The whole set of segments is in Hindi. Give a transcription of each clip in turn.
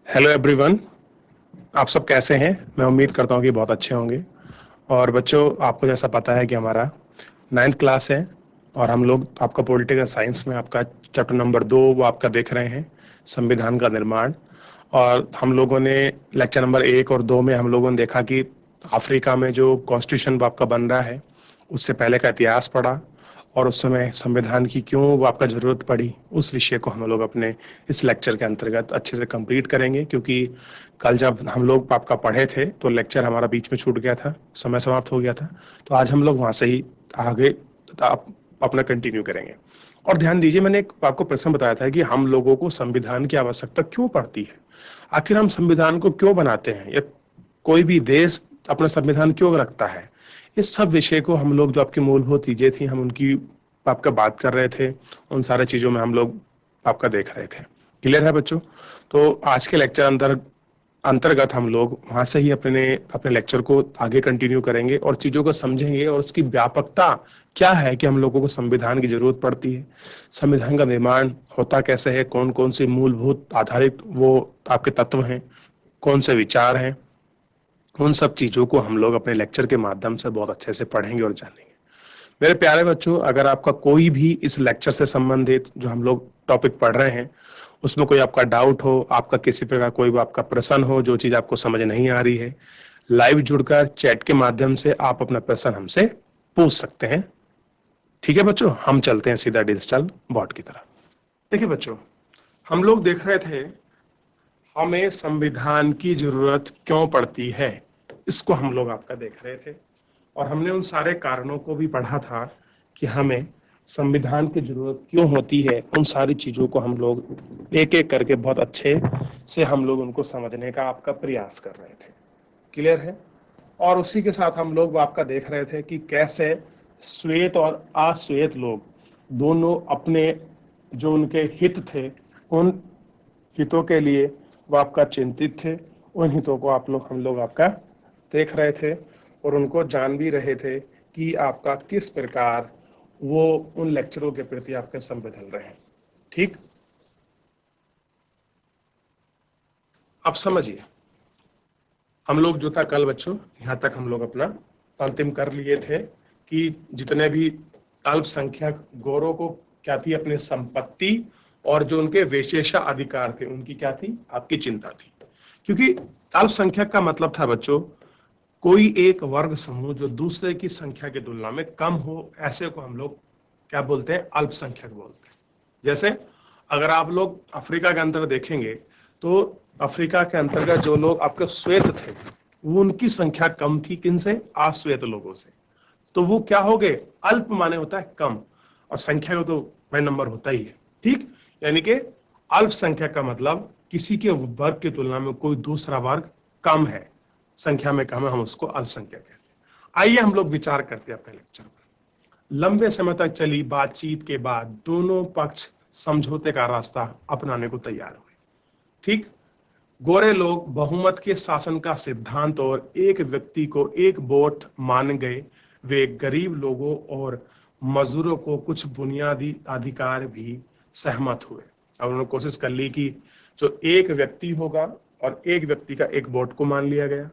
Hello everyone. आप सब कैसे हैं? मैं उम्मीद करता हूँ कि बहुत अच्छे होंगे। और बच्चों, आपको जैसा पता है कि हमारा 9th क्लास है और हम लोग आपका पॉलिटिकल साइंस में आपका चैप्टर नंबर 2 वो आपका देख रहे हैं, संविधान का निर्माण। और हम लोगों ने लेक्चर नंबर 1 और 2 में हम लोगों ने देखा कि अफ्रीका में जो कॉन्स्टिट्यूशन आपका बन रहा है उससे पहले का इतिहास पढ़ा और उस समय संविधान की क्यों वो आपका ज़रूरत पड़ी, उस विषय को हम लोग अपने इस लेक्चर के अंतर्गत अच्छे से कंप्लीट करेंगे। क्योंकि कल जब हम लोग आपका पढ़े थे तो लेक्चर हमारा बीच में छूट गया था, समय समाप्त हो गया था। तो आज हम लोग वहाँ से ही आगे अपना कंटिन्यू करेंगे। और ध्यान दीजिए, मैंने एक आपको प्रश्न बताया था कि हम लोगों को संविधान की आवश्यकता क्यों पड़ती है। आखिर हम संविधान को क्यों बनाते हैं, या कोई भी देश अपना संविधान क्यों रखता है। इस सब विषय को हम लोग, जो आपकी मूलभूत चीजें थी, हम उनकी आपका बात कर रहे थे। उन सारे चीजों में हम लोग आपका देख रहे थे। क्लियर है बच्चों? तो आज के लेक्चर अंतर्गत हम लोग वहां से ही अपने अपने लेक्चर को आगे कंटिन्यू करेंगे और चीजों को समझेंगे और उसकी व्यापकता क्या है कि हम लोगों को संविधान की जरूरत पड़ती है, संविधान का निर्माण होता कैसे है, कौन कौन से मूलभूत आधारित वो आपके तत्व हैं, कौन से विचार हैं। उन सब चीजों को हम लोग अपने लेक्चर के माध्यम से बहुत अच्छे से पढ़ेंगे और जानेंगे। मेरे प्यारे बच्चों, अगर आपका कोई भी इस लेक्चर से संबंधित जो हम लोग टॉपिक पढ़ रहे हैं उसमें कोई आपका डाउट हो, आपका किसी प्रकार कोई भी आपका प्रश्न हो, जो चीज आपको समझ नहीं आ रही है, लाइव जुड़कर चैट के माध्यम से आप अपना प्रश्न हमसे पूछ सकते हैं। ठीक है बच्चों, हम चलते हैं सीधा डिजिटल बोर्ड की तरफ। देखिए बच्चों, हम लोग देख रहे थे हमें संविधान की जरूरत क्यों पड़ती है, इसको हम लोग आपका देख रहे थे। और हमने उन सारे कारणों को भी पढ़ा था कि हमें संविधान की जरूरत क्यों होती है। उन सारी चीजों को हम लोग एक एक करके बहुत अच्छे से हम लोग उनको समझने का आपका प्रयास कर रहे थे। क्लियर है? और उसी के साथ हम लोग आपका देख रहे थे कि कैसे श्वेत और अश्वेत लोग दोनों अपने जो उनके हित थे, उन हितों के लिए वो आपका चिंतित थे। उन हितों को हम लोग आपका देख रहे थे और उनको जान भी रहे थे कि आपका किस प्रकार वो उन लेक्चरों के प्रति आपके संवेदनशील रहे। ठीक, अब समझिए, हम लोग जो था कल बच्चों, यहाँ तक हम लोग अपना अंतिम कर लिए थे कि जितने भी अल्पसंख्यक गौरों को क्या थी, अपनी संपत्ति और जो उनके विशेषाधिकार थे उनकी क्या थी, आपकी चिंता थी। क्योंकि अल्पसंख्यक का मतलब था बच्चों, कोई एक वर्ग समूह जो दूसरे की संख्या की तुलना में कम हो, ऐसे को हम लोग क्या बोलते हैं, अल्पसंख्यक बोलते हैं। जैसे अगर आप लोग अफ्रीका के अंदर देखेंगे तो अफ्रीका के अंतर्गत जो लोग आपके श्वेत थे वो उनकी संख्या कम थी, किनसे, अश्वेत लोगों से। तो वो क्या हो गए, अल्प माने होता है कम, और संख्या को तो भाई नंबर होता ही है। ठीक, यानी कि अल्पसंख्यक का मतलब किसी के वर्ग की तुलना में कोई दूसरा वर्ग कम है, संख्या में कम है, हम उसको अल्पसंख्यक कहते हैं। आइए हम लोग विचार करते हैं अपने लेक्चर पर। लंबे समय तक चली बातचीत के बाद दोनों पक्ष समझौते का रास्ता अपनाने को तैयार हुए। ठीक, गोरे लोग बहुमत के शासन का सिद्धांत और एक व्यक्ति को एक वोट मान गए। वे गरीब लोगों और मजदूरों को कुछ बुनियादी अधिकार भी सहमत हुए। अब उन्होंने कोशिश कर ली कि जो एक व्यक्ति होगा और एक व्यक्ति का एक वोट को मान लिया गया,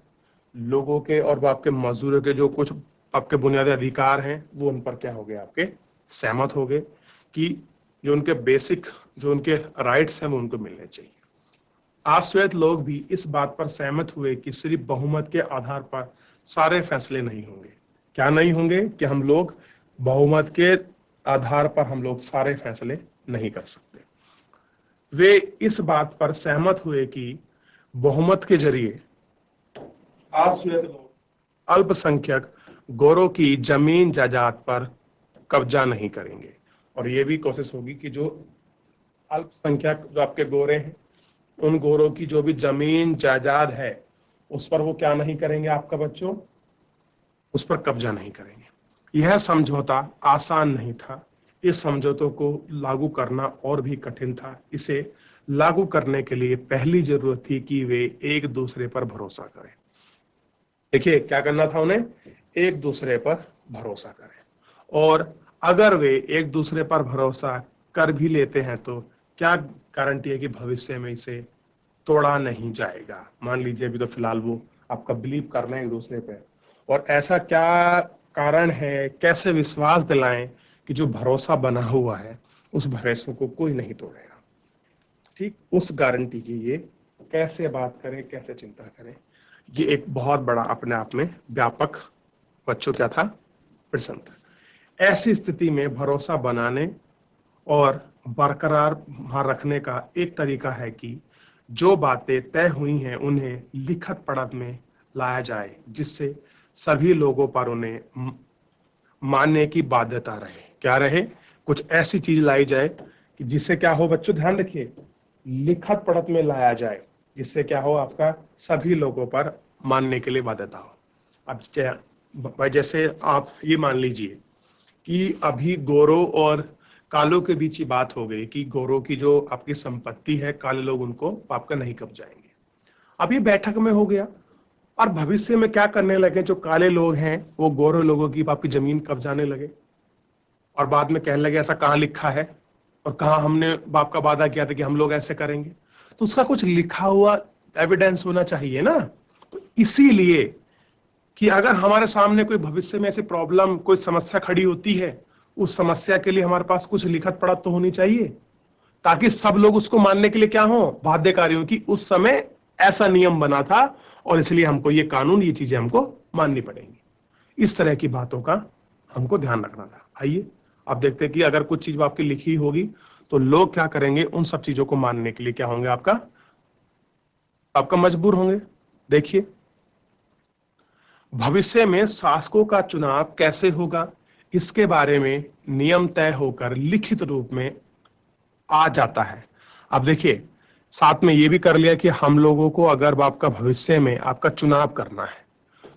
लोगों के और आपके मजदूरों के जो कुछ आपके बुनियादी अधिकार हैं वो उन पर क्या हो गए, आपके सहमत हो गए कि जो उनके बेसिक जो उनके राइट्स हैं वो उनको मिलने चाहिए। आश्वेत लोग भी इस बात पर सहमत हुए कि सिर्फ बहुमत के आधार पर सारे फैसले नहीं होंगे। क्या नहीं होंगे कि हम लोग बहुमत के आधार पर हम लोग सारे फैसले नहीं कर सकते। वे इस बात पर सहमत हुए कि बहुमत के जरिए आश्वेत लोग अल्पसंख्यक गोरों की जमीन जायदाद पर कब्जा नहीं करेंगे। और ये भी कोशिश होगी कि जो अल्पसंख्यक जो आपके गोरे हैं, उन गोरों की जो भी जमीन जायदाद है उस पर वो क्या नहीं करेंगे, आपका बच्चों, उस पर कब्जा नहीं करेंगे। यह समझौता आसान नहीं था, इस समझौतों को लागू करना और भी कठिन था। इसे लागू करने के लिए पहली जरूरत थी कि वे एक दूसरे पर भरोसा करें। देखिए क्या करना था उन्हें, एक दूसरे पर भरोसा करें। और अगर वे एक दूसरे पर भरोसा कर भी लेते हैं तो क्या गारंटी है कि भविष्य में इसे तोड़ा नहीं जाएगा। मान लीजिए अभी तो फिलहाल वो आपका बिलीव कर रहे हैं एक दूसरे पे, और ऐसा क्या कारण है, कैसे विश्वास दिलाएं कि जो भरोसा बना हुआ है उस भरोसे को कोई नहीं तोड़ेगा। ठीक उस गारंटी की ये कैसे बात करें, कैसे चिंता करें, ये एक बहुत बड़ा अपने आप में व्यापक बच्चों क्या था, प्रश्न था। ऐसी स्थिति में भरोसा बनाने और बरकरार वहां रखने का एक तरीका है कि जो बातें तय हुई हैं उन्हें लिखत पढ़त में लाया जाए, जिससे सभी लोगों पर उन्हें मानने की बाध्यता रहे। क्या रहे? कुछ ऐसी चीज लाई जाए कि जिससे क्या हो बच्चों, ध्यान रखिए, लिखत पढ़त में लाया जाए, जिससे क्या हो, आपका सभी लोगों पर मानने के लिए बाध्यता हो। अब जैसे आप ये मान लीजिए कि अभी गोरों और कालों के बीच ही बात हो गई कि गोरों की जो आपकी संपत्ति है, काले लोग उनको आपका नहीं कब्जाएंगे। अब ये बैठक में हो गया, और भविष्य में क्या करने लगे, जो काले लोग हैं वो गोरे लोगों की आपकी जमीन कब्जाने लगे, और बाद में कहने लगे ऐसा कहाँ लिखा है, और कहाँ हमने बाप का वादा किया था कि हम लोग ऐसे करेंगे। तो उसका कुछ लिखा हुआ एविडेंस होना चाहिए ना। तो इसीलिए कि अगर हमारे सामने कोई भविष्य में ऐसी प्रॉब्लम, कोई समस्या खड़ी होती है, उस समस्या के लिए हमारे पास कुछ लिखत पढ़त तो होनी चाहिए, ताकि सब लोग उसको मानने के लिए क्या हो, बाध्यकारी हो कि उस समय ऐसा नियम बना था और इसलिए हमको ये कानून, ये चीजें हमको माननी पड़ेंगी। इस तरह की बातों का हमको ध्यान रखना था। आइए अब देखते हैं कि अगर कुछ चीज आपकी लिखी होगी तो लोग क्या करेंगे, उन सब चीजों को मानने के लिए क्या होंगे, आपका आपका मजबूर होंगे। देखिए, भविष्य में शासकों का चुनाव कैसे होगा, इसके बारे में नियम तय होकर लिखित रूप में आ जाता है। अब देखिए, साथ में ये भी कर लिया कि हम लोगों को अगर आपका भविष्य में आपका चुनाव करना है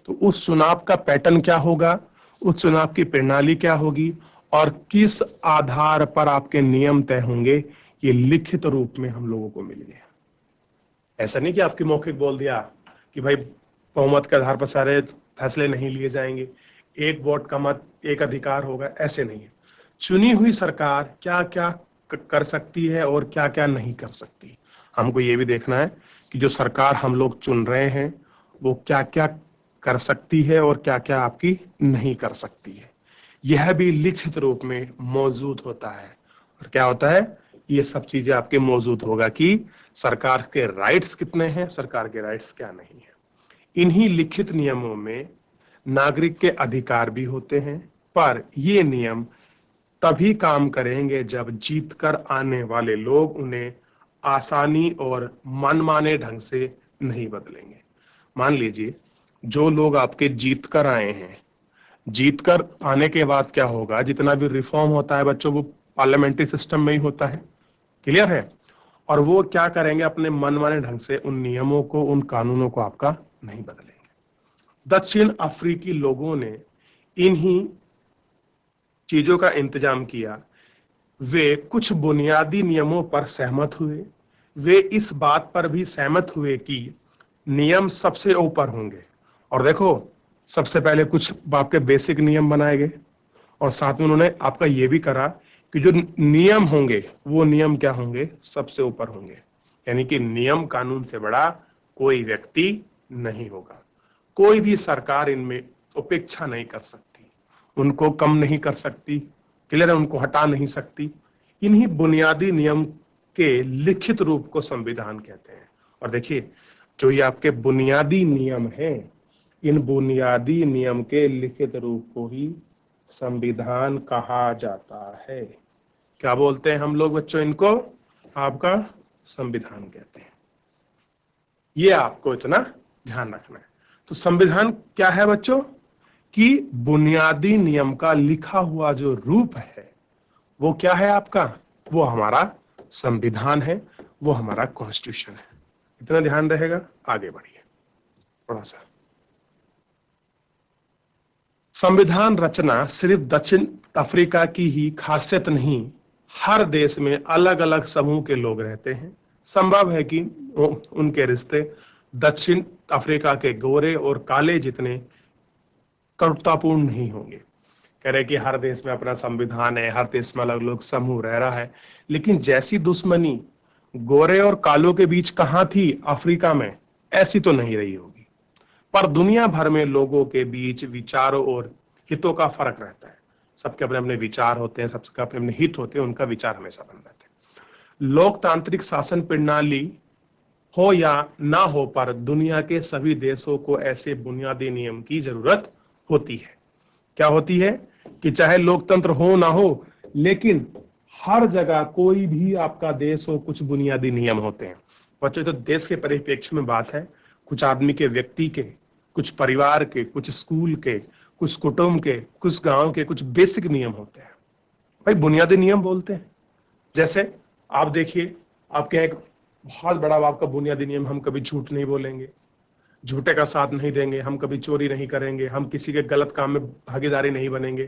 तो उस चुनाव का पैटर्न क्या होगा, उस चुनाव की प्रणाली क्या होगी, और किस आधार पर आपके नियम तय होंगे, ये लिखित रूप में हम लोगों को मिल गया। ऐसा नहीं कि आपकी मौखिक बोल दिया कि भाई बहुमत के आधार पर सारे फैसले नहीं लिए जाएंगे, एक वोट का मत एक अधिकार होगा, ऐसे नहीं है। चुनी हुई सरकार क्या क्या कर सकती है और क्या क्या नहीं कर सकती, हमको ये भी देखना है कि जो सरकार हम लोग चुन रहे हैं वो क्या क्या कर सकती है और क्या क्या आपकी नहीं कर सकती है। यह भी लिखित रूप में मौजूद होता है। और क्या होता है, ये सब चीजें आपके मौजूद होगा कि सरकार के राइट्स कितने हैं, सरकार के राइट्स क्या नहीं है। इन्हीं लिखित नियमों में नागरिक के अधिकार भी होते हैं, पर ये नियम तभी काम करेंगे जब जीतकर आने वाले लोग उन्हें आसानी और मनमाने ढंग से नहीं बदलेंगे। मान लीजिए, जो लोग आपके जीत कर आए हैं, जीत कर आने के बाद क्या होगा, जितना भी रिफॉर्म होता है बच्चों, वो पार्लियामेंट्री सिस्टम में ही होता है। क्लियर है? और वो क्या करेंगे, अपने मनमाने ढंग से उन नियमों को, उन कानूनों को आपका नहीं बदलेंगे। दक्षिण अफ्रीकी लोगों ने इन्हीं चीजों का इंतजाम किया। वे कुछ बुनियादी नियमों पर सहमत हुए। वे इस बात पर भी सहमत हुए कि नियम सबसे ऊपर होंगे। और देखो, सबसे पहले कुछ आपके बेसिक नियम बनाए गए, और साथ में उन्होंने आपका ये भी करा कि जो नियम होंगे वो नियम क्या होंगे, सबसे ऊपर होंगे। यानी कि नियम कानून से बड़ा कोई व्यक्ति नहीं होगा। कोई भी सरकार इनमें उपेक्षा नहीं कर सकती, उनको कम नहीं कर सकती, क्लियर है, उनको हटा नहीं सकती। इन्हीं बुनियादी नियम के लिखित रूप को संविधान कहते हैं। और देखिए, जो ये आपके बुनियादी नियम हैं, इन बुनियादी नियम के लिखित रूप को ही संविधान कहा जाता है। क्या बोलते हैं हम लोग बच्चों इनको? आपका संविधान कहते हैं। ये आपको इतना ध्यान रखना है। तो संविधान क्या है बच्चों? कि बुनियादी नियम का लिखा हुआ जो रूप है वो क्या है आपका? वो हमारा संविधान है, वो हमारा कॉन्स्टिट्यूशन है। इतना ध्यान रहेगा। आगे बढ़िए थोड़ा सा। संविधान रचना सिर्फ दक्षिण अफ्रीका की ही खासियत नहीं, हर देश में अलग अलग समूह के लोग रहते हैं। संभव है कि उनके रिश्ते दक्षिण अफ्रीका के गोरे और काले जितने कटुतापूर्ण नहीं होंगे। कह रहे कि हर देश में अपना संविधान है, हर देश में अलग अलग समूह रह रहा है, लेकिन जैसी दुश्मनी गोरे और कालों के बीच कहां थी, अफ्रीका में, ऐसी तो नहीं रही होगी। पर दुनिया भर में लोगों के बीच विचारों और हितों का फर्क रहता है। सबके अपने अपने विचार होते हैं, सबके अपने अपने हित होते हैं, उनका विचार हमेशा बन रहते हैं। लोकतांत्रिक शासन प्रणाली हो या ना हो, पर दुनिया के सभी देशों को ऐसे बुनियादी नियम की जरूरत होती है। क्या होती है कि चाहे लोकतंत्र हो ना हो, लेकिन हर जगह कोई भी आपका देश हो, कुछ बुनियादी नियम होते हैं। बच्चों, तो देश के परिप्रेक्ष्य में बात है, कुछ आदमी के, व्यक्ति के, कुछ परिवार के, कुछ स्कूल के, कुछ कुटुंब के, कुछ गांव के, कुछ बेसिक नियम होते हैं। भाई बुनियादी नियम बोलते हैं। जैसे आप देखिए, आपके एक बहुत बड़ा आपका बुनियादी नियम, हम कभी झूठ नहीं बोलेंगे, झूठे का साथ नहीं देंगे, हम कभी चोरी नहीं करेंगे, हम किसी के गलत काम में भागीदारी नहीं बनेंगे।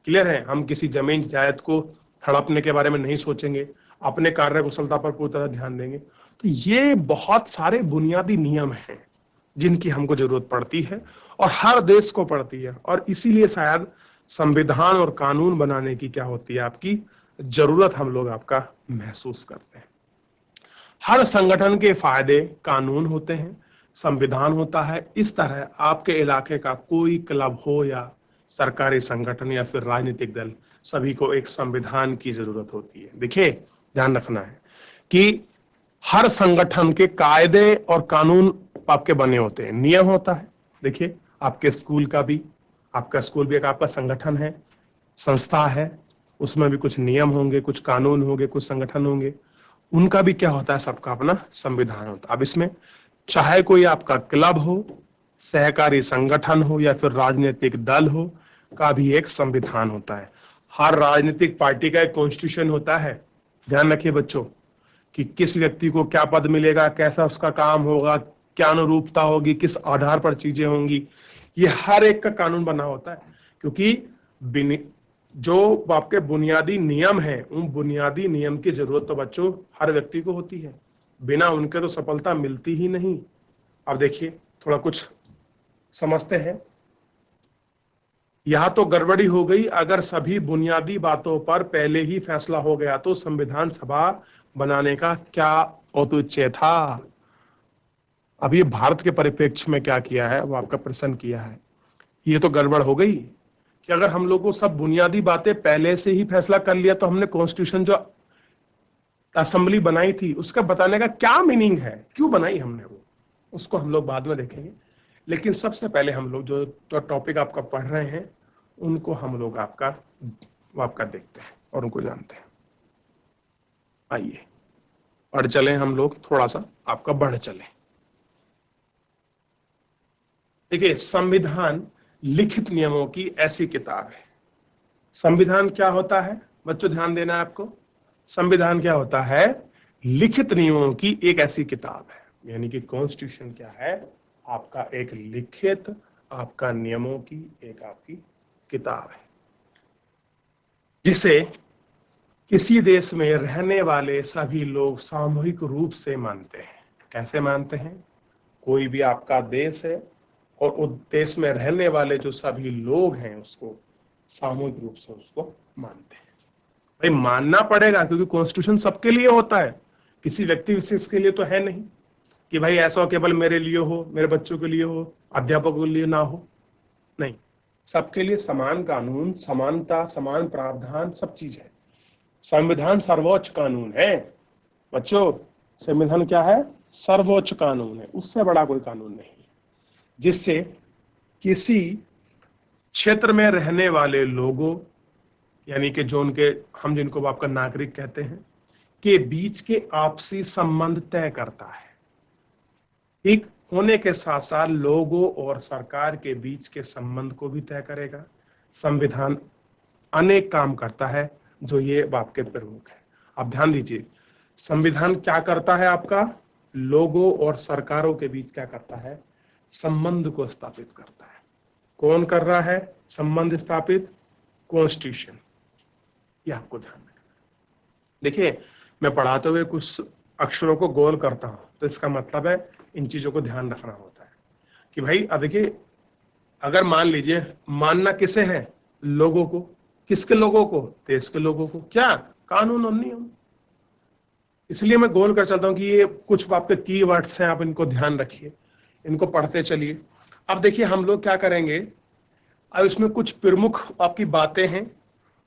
क्लियर है? हम किसी जमीन जायदाद को हड़पने के बारे में नहीं सोचेंगे, अपने कार्य कुशलता पर पूरी तरह ध्यान देंगे। तो ये बहुत सारे बुनियादी नियम हैं जिनकी हमको जरूरत पड़ती है, और हर देश को पड़ती है। और इसीलिए शायद संविधान और कानून बनाने की क्या होती है, आपकी जरूरत हम लोग आपका महसूस करते हैं। हर संगठन के फायदे कानून होते हैं, संविधान होता है। इस तरह आपके इलाके का कोई क्लब हो या सरकारी संगठन या फिर राजनीतिक दल, सभी को एक संविधान की जरूरत होती है। देखिए, ध्यान रखना है कि हर संगठन के कायदे और कानून आपके बने होते हैं, नियम होता है। देखिए, आपके स्कूल का भी, आपका स्कूल भी एक आपका संगठन है, संस्था है, उसमें भी कुछ नियम होंगे, कुछ कानून होंगे, कुछ संगठन होंगे, उनका भी क्या होता है, सबका अपना संविधान होता है। अब इसमें चाहे कोई आपका क्लब हो, सहकारी संगठन हो या फिर राजनीतिक दल हो, का भी एक संविधान होता है। हर राजनीतिक पार्टी का एक कॉन्स्टिट्यूशन होता है। ध्यान रखिए बच्चों कि किस व्यक्ति को क्या पद मिलेगा, कैसा उसका काम होगा, क्या अनुरूपता होगी, किस आधार पर चीजें होंगी, ये हर एक का कानून बना होता है। क्योंकि जो आपके बुनियादी नियम हैं, उन बुनियादी नियम की जरूरत तो बच्चों हर व्यक्ति को होती है, बिना उनके तो सफलता मिलती ही नहीं। अब देखिए, थोड़ा कुछ समझते हैं। यहां तो गड़बड़ी हो गई अगर सभी बुनियादी बातों पर पहले ही फैसला हो गया, तो संविधान सभा बनाने का क्या औचित्य था। अब ये भारत के परिप्रेक्ष्य में क्या किया है, वो आपका प्रश्न किया है, ये तो गड़बड़ हो गई कि अगर हम लोगों को सब बुनियादी बातें पहले से ही फैसला कर लिया, तो हमने कॉन्स्टिट्यूशन जो असेंबली बनाई थी उसका बताने का क्या मीनिंग है, क्यों बनाई हमने, वो उसको हम लोग बाद में देखेंगे। लेकिन सबसे पहले हम लोग जो टॉपिक आपका पढ़ रहे हैं, उनको हम लोग आपका देखते हैं और उनको जानते हैं। आइए बढ़ चले, हम लोग थोड़ा सा आपका बढ़ चले। देखिए, संविधान लिखित नियमों की ऐसी किताब है। संविधान क्या होता है बच्चों, ध्यान देना है आपको। संविधान क्या होता है, लिखित नियमों की एक ऐसी किताब है। यानी कि कॉन्स्टिट्यूशन क्या है, आपका एक लिखित, आपका नियमों की एक आपकी किताब है, जिसे किसी देश में रहने वाले सभी लोग सामूहिक रूप से मानते हैं। कैसे मानते हैं, कोई भी आपका देश है और उस देश में रहने वाले जो सभी लोग हैं, उसको सामूहिक रूप से उसको मानते हैं। भाई मानना पड़ेगा, क्योंकि कॉन्स्टिट्यूशन सबके लिए होता है, किसी व्यक्ति विशेष के लिए तो है नहीं कि भाई ऐसा केवल मेरे लिए हो, मेरे बच्चों के लिए हो, अध्यापकों के लिए ना हो। नहीं, सबके लिए समान कानून, समानता, समान प्रावधान, सब चीज है। संविधान सर्वोच्च कानून है बच्चों। संविधान क्या है, सर्वोच्च कानून है, उससे बड़ा कोई कानून नहीं, जिससे किसी क्षेत्र में रहने वाले लोगों, यानी कि जो उनके, हम जिनको आपका नागरिक कहते हैं, के बीच के आपसी संबंध तय करता है। ठीक होने के साथ साथ लोगों और सरकार के बीच के संबंध को भी तय करेगा। संविधान अनेक काम करता है, जो ये आपके प्रमुख है। आप ध्यान दीजिए, संविधान क्या करता है, आपका लोगों और सरकारों के बीच क्या करता है, संबंध को स्थापित करता है। कौन कर रहा है संबंध स्थापित, कॉन्स्टिट्यूशन। ये आपको ध्यान रखना। देखिए, मैं पढ़ाते हुए कुछ अक्षरों को गोल करता हूं, तो इसका मतलब है इन चीजों को ध्यान रखना होता है कि भाई अब देखिए, अगर मान लीजिए, मानना किसे है, लोगों को। किसके लोगों को, देश के लोगों को। क्या, कानून और नियम। इसलिए मैं गोल कर चलता हूं कि ये कुछ आपके की वर्ड्स हैं, आप इनको ध्यान रखिए, इनको पढ़ते चलिए। अब देखिए हम लोग क्या करेंगे, अब इसमें कुछ प्रमुख आपकी बातें हैं,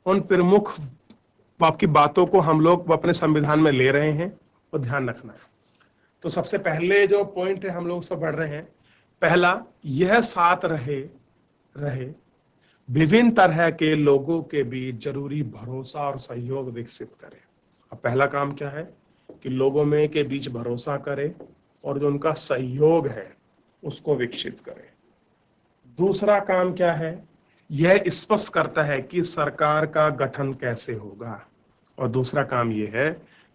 उन प्रमुख आपकी बातों को हम लोग अपने संविधान में ले रहे हैं और ध्यान रखना है। तो सबसे पहले जो पॉइंट है हम लोग उसको पढ़ रहे हैं। पहला, यह साथ रहे रहे विभिन्न तरह के लोगों के बीच जरूरी भरोसा और सहयोग विकसित करे। अब पहला काम क्या है कि लोगों में के बीच भरोसा करे और जो उनका सहयोग है उसको विकसित करे। दूसरा काम क्या है, यह स्पष्ट करता है कि सरकार का गठन कैसे होगा। और दूसरा काम यह है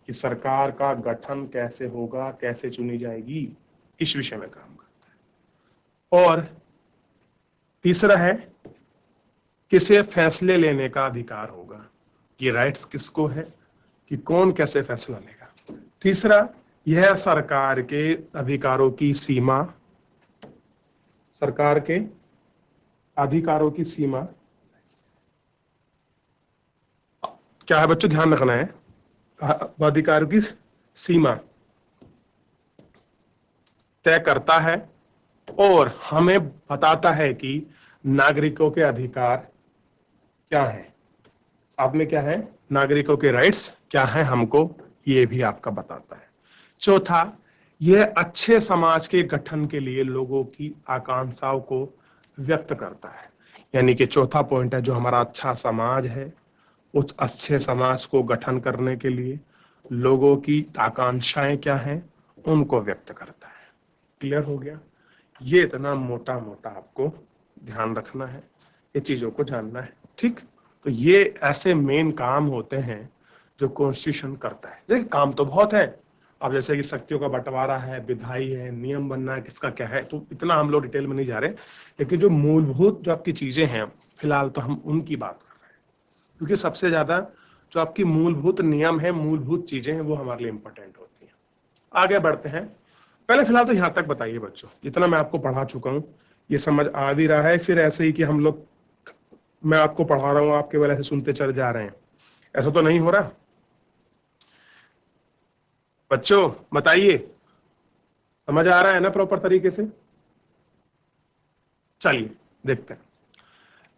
कि सरकार का गठन कैसे होगा, कैसे चुनी जाएगी, इस विषय में काम करता है। और तीसरा है, किसे फैसले लेने का अधिकार होगा, ये राइट्स किसको है कि कौन कैसे फैसला लेगा। तीसरा, यह सरकार के अधिकारों की सीमा, सरकार के अधिकारों की सीमा क्या है बच्चों, ध्यान रखना है, अधिकारों की सीमा तय करता है और हमें बताता है कि नागरिकों के अधिकार क्या है, साथ में क्या है, नागरिकों के राइट्स क्या है, हमको ये भी आपका बताता है। चौथा, यह अच्छे समाज के गठन के लिए लोगों की आकांक्षाओं को व्यक्त करता है। यानी कि चौथा पॉइंट है, जो हमारा अच्छा समाज है, उस अच्छे समाज को गठन करने के लिए लोगों की आकांक्षाएं क्या हैं, उनको व्यक्त करता है। क्लियर हो गया? ये इतना मोटा मोटा आपको ध्यान रखना है, ये चीजों को जानना है, ठीक। तो ये ऐसे मेन काम होते हैं जो कॉन्स्टिट्यूशन करता है। देखिए काम तो बहुत है, अब जैसे कि शक्तियों का बंटवारा है, विधायी है, नियम बनना है, किसका क्या है, तो इतना हम लोग डिटेल में नहीं जा रहे, लेकिन जो मूलभूत जो आपकी चीजें हैं फिलहाल तो हम उनकी बात कर रहे हैं, क्योंकि सबसे ज्यादा जो आपकी मूलभूत नियम है, मूलभूत चीजें हैं, वो हमारे लिए इंपॉर्टेंट होती हैं। आगे बढ़ते हैं। पहले फिलहाल तो यहां तक बताइए बच्चों, जितना मैं आपको पढ़ा चुका हूं ये समझ आ भी रहा है, फिर ऐसे ही कि हम लोग, मैं आपको पढ़ा रहा हूं, आप केवल ऐसे सुनते चले जा रहे हैं, ऐसा तो नहीं हो रहा। बच्चों बताइए, समझ आ रहा है ना प्रॉपर तरीके से? चलिए देखते हैं।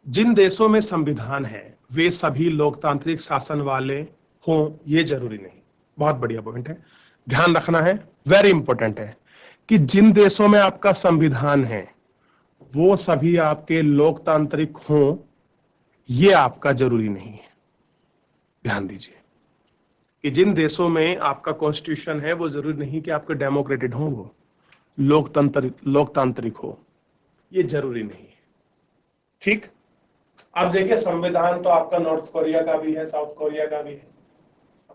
जिन देशों में संविधान है वे सभी लोकतांत्रिक शासन वाले हों ये जरूरी नहीं। बहुत बढ़िया पॉइंट है, ध्यान रखना है, वेरी इंपॉर्टेंट है कि जिन देशों में आपका संविधान है वो सभी आपके लोकतांत्रिक हों ये आपका जरूरी नहीं है। ध्यान दीजिए कि जिन देशों में आपका कॉन्स्टिट्यूशन है वो जरूरी नहीं कि आपके डेमोक्रेटेड हो, वो लोकतांत्रिक हो, ये जरूरी नहीं है, ठीक। अब देखिए संविधान तो आपका नॉर्थ कोरिया का भी है, साउथ कोरिया का भी है,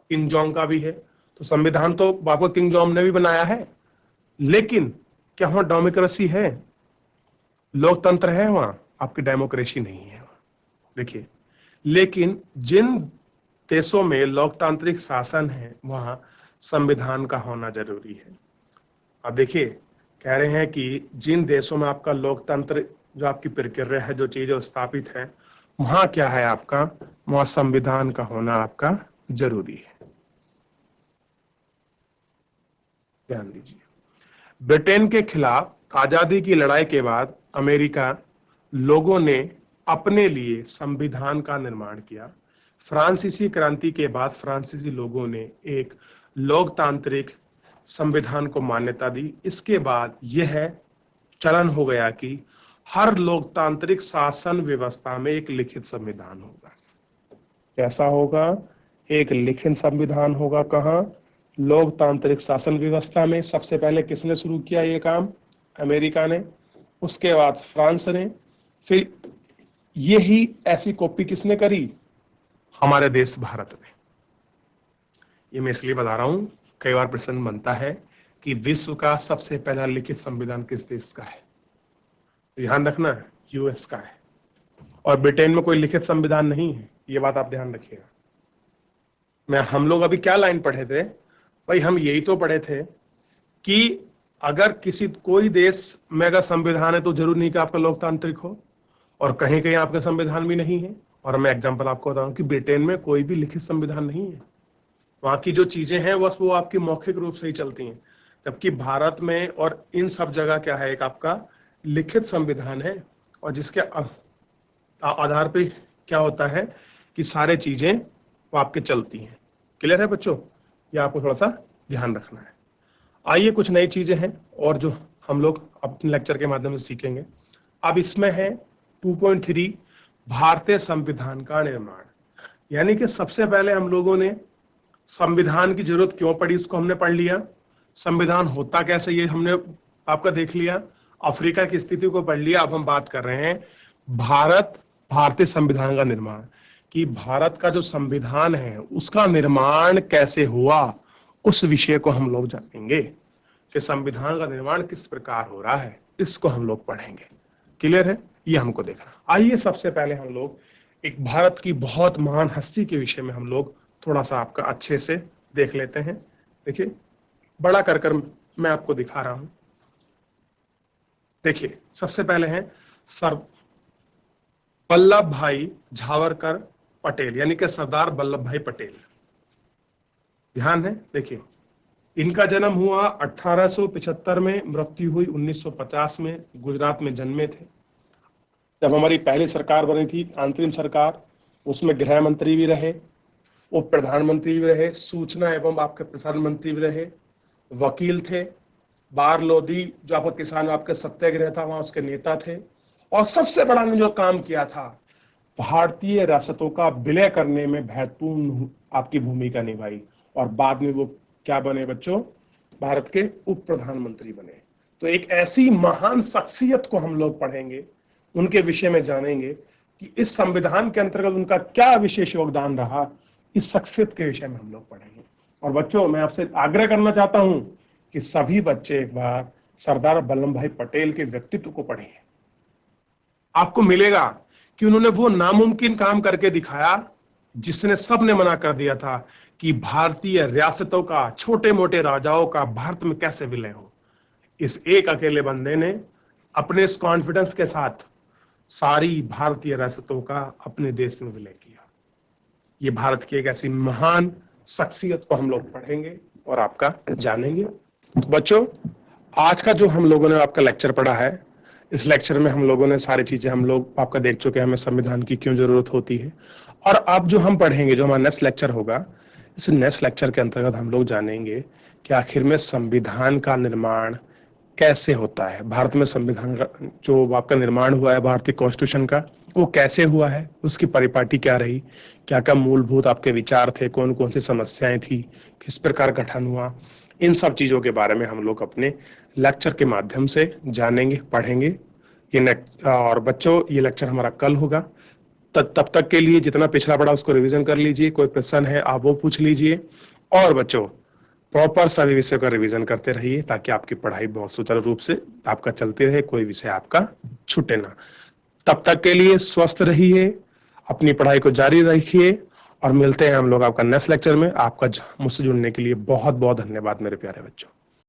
किंग जोंग का भी है, तो संविधान तो आपको किंग जोंग ने भी बनाया है, लेकिन क्या वहां डेमोक्रेसी है, लोकतंत्र है वहां? आपकी डेमोक्रेसी नहीं है वहां। देखिए, लेकिन जिन देशों में लोकतांत्रिक शासन है वहां संविधान का होना जरूरी है। अब देखिए कह रहे हैं कि जिन देशों में आपका लोकतंत्र जो आपकी प्रक्रिया है, जो चीजें स्थापित है, वहां क्या है आपका, वहां संविधान का होना आपका जरूरी है। ध्यान दीजिए, ब्रिटेन के खिलाफ आजादी की लड़ाई के बाद अमेरिका लोगों ने अपने लिए संविधान का निर्माण किया। फ्रांसीसी क्रांति के बाद फ्रांसीसी लोगों ने एक लोकतांत्रिक संविधान को मान्यता दी। इसके बाद यह चलन हो गया कि हर लोकतांत्रिक शासन व्यवस्था में एक लिखित संविधान होगा। कैसा होगा? एक लिखित संविधान होगा। कहाँ? लोकतांत्रिक शासन व्यवस्था में। सबसे पहले किसने शुरू किया ये काम? अमेरिका ने, उसके बाद फ्रांस ने, फिर यही ऐसी कॉपी किसने करी? हमारे देश भारत ने। ये मैं इसलिए बता रहा हूं, कई बार प्रश्न बनता है कि विश्व का सबसे पहला लिखित संविधान किस देश का है? ध्यान रखना, यूएस का है। और ब्रिटेन में कोई लिखित संविधान नहीं है, ये बात आप ध्यान रखिएगा। हम लोग अभी क्या लाइन पढ़े थे भाई? हम यही तो पढ़े थे कि अगर कोई देश में अगर संविधान है तो जरूरी नहीं कि आपका लोकतांत्रिक हो, और कहीं कहीं आपका संविधान भी नहीं है। और मैं एग्जांपल आपको बताऊं कि ब्रिटेन में कोई भी लिखित संविधान नहीं है। वहां की जो चीजें हैं बस वो आपकी मौखिक रूप से ही चलती हैं, जबकि भारत में और इन सब जगह क्या है, एक आपका लिखित संविधान है, और जिसके आधार पे क्या होता है कि सारे चीजें वो आपके चलती हैं। क्लियर है बच्चों? ये आपको थोड़ा सा ध्यान रखना है। आइए कुछ नई चीजें हैं और जो हम लोग अपने लेक्चर के माध्यम से सीखेंगे। अब इसमें है 2.3 भारतीय संविधान का निर्माण। यानी कि सबसे पहले हम लोगों ने संविधान की जरूरत क्यों पड़ी उसको हमने पढ़ लिया, संविधान होता कैसे ये हमने आपका देख लिया, अफ्रीका की स्थिति को पढ़ लिया। अब हम बात कर रहे हैं भारतीय संविधान का निर्माण, कि भारत का जो संविधान है उसका निर्माण कैसे हुआ, उस विषय को हम लोग जानेंगे कि संविधान का निर्माण किस प्रकार हो रहा है, इसको हम लोग पढ़ेंगे। क्लियर है? ये हमको देखना। आइए सबसे पहले हम लोग एक भारत की बहुत महान हस्ती के विषय में हम लोग थोड़ा सा आपका अच्छे से देख लेते हैं। देखिए, बड़ा कर मैं आपको दिखा रहा हूं। देखिए, सबसे पहले हैं सर वल्लभ भाई झावरकर पटेल, यानी कि सरदार वल्लभ भाई पटेल। ध्यान है? देखिए, इनका जन्म हुआ 1875 में, मृत्यु हुई 1950 में। गुजरात में जन्मे थे। जब हमारी पहली सरकार बनी थी, अंतरिम सरकार, उसमें गृह मंत्री भी रहे, उप प्रधानमंत्री भी रहे, सूचना एवं आपके प्रसारण मंत्री भी रहे, वकील थे, बार लोधी जो आपका किसान आपके सत्याग्रह था वहां उसके नेता थे, और सबसे बड़ा ने जो काम किया था, भारतीय रियासतों का विलय करने में महत्वपूर्ण आपकी भूमिका निभाई, और बाद में वो क्या बने बच्चों? भारत के उप प्रधानमंत्री बने। तो एक ऐसी महान शख्सियत को हम लोग पढ़ेंगे, उनके विषय में जानेंगे कि इस संविधान के अंतर्गत उनका क्या विशेष योगदान रहा, इस शख्सियत के विषय में हम लोग पढ़ेंगे। और बच्चों, मैं आपसे आग्रह करना चाहता हूं कि सभी बच्चे एक बार सरदार वल्लभ भाई पटेल के व्यक्तित्व को पढ़ें। आपको मिलेगा कि उन्होंने वो नामुमकिन काम करके दिखाया जिसने सबने मना कर दिया था, कि भारतीय रियासतों का, छोटे मोटे राजाओं का भारत में कैसे विलय हो। इस एक अकेले बंदे ने अपने इस कॉन्फिडेंस के साथ सारी भारतीय रियासतों का अपने देश में विलय किया। ये भारत की एक ऐसी महान शख्सियत को हम लोग पढ़ेंगे और आपका जानेंगे। तो बच्चों, आज का जो हम लोगों ने आपका लेक्चर पढ़ा है, इस लेक्चर में हम लोगों ने सारी चीजें हम लोग आपका देख चुके हैं, हमें संविधान की क्यों जरूरत होती है। और अब जो हम पढ़ेंगे, जो हमारा नेक्स्ट लेक्चर होगा, इस नेक्स्ट लेक्चर के अंतर्गत हम लोग जानेंगे कि आखिर में संविधान का निर्माण कैसे होता है। भारत में संविधान का जो आपका निर्माण हुआ है, भारतीय कॉन्स्टिट्यूशन का, वो कैसे हुआ है, उसकी परिपाटी क्या रही, क्या क्या मूलभूत आपके विचार थे, कौन कौन सी समस्याएं थी, किस प्रकार गठन हुआ, इन सब चीजों के बारे में हम लोग अपने लेक्चर के माध्यम से जानेंगे, पढ़ेंगे। और बच्चों, ये लेक्चर हमारा कल होगा। तब तक के लिए जितना पिछला पढ़ा उसको रिवीजन कर लीजिए, कोई प्रश्न है आप वो पूछ लीजिए, और बच्चों प्रॉपर सभी विषय का रिवीजन करते रहिए ताकि आपकी पढ़ाई बहुत सुचारू रूप से आपका चलती रहे, कोई विषय आपका छूटे ना। तब तक के लिए स्वस्थ रहिए, अपनी पढ़ाई को जारी रखिए, और मिलते हैं हम लोग आपका नेक्स्ट लेक्चर में। आपका मुझसे जुड़ने के लिए बहुत बहुत धन्यवाद मेरे प्यारे बच्चों।